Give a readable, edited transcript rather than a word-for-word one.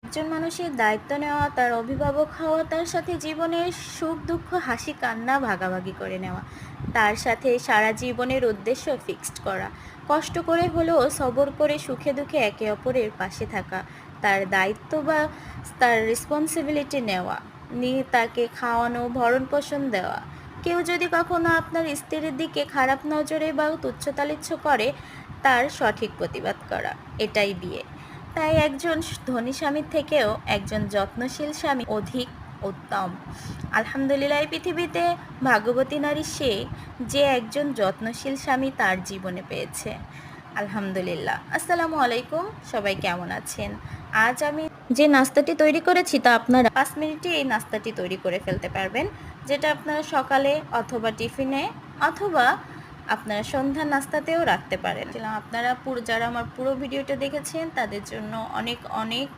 একজন মানুষের দায়িত্ব নেওয়া, তার অভিভাবক হওয়া, তার সাথে জীবনের সুখ দুঃখ হাসি কান্না ভাগাভাগি করে নেওয়া, তার সাথে সারা জীবনের উদ্দেশ্য ফিক্সড করা, কষ্ট করে হলেও সবর করে সুখে দুঃখে একে অপরের পাশে থাকা, তার দায়িত্ব বা তার রেসপন্সিবিলিটি নেওয়া, নিয়ে তাকে খাওয়ানো ভরণ পোষণ দেওয়া। কেউ যদি কখনো আপনার স্ত্রীর দিকে খারাপ নজরে বা তুচ্ছতাচ্ছিল্য করে, তার সঠিক প্রতিবাদ করা, এটাই বিয়ে। তাই একজন ধনী স্বামীর থেকেও একজন যত্নশীল স্বামী অধিক উত্তম। আলহামদুলিল্লাহ, এই পৃথিবীতে ভাগ্যবতী নারী সে, যে একজন যত্নশীল স্বামী তার জীবনে পেয়েছে। আলহামদুলিল্লাহ। আসসালামু আলাইকুম, সবাই কেমন আছেন? আজ আমি যে নাস্তাটি তৈরি করেছি তা আপনারা 5 মিনিটে এই নাস্তাটি তৈরি করে ফেলতে পারবেন, যেটা আপনারা সকালে অথবা টিফিনে অথবা আপনারা সন্ধ্যার নাস্তাতেও রাখতে পারেন। আপনারা যারা আমার পুরো ভিডিওটা দেখেছেন তাদের জন্য অনেক অনেক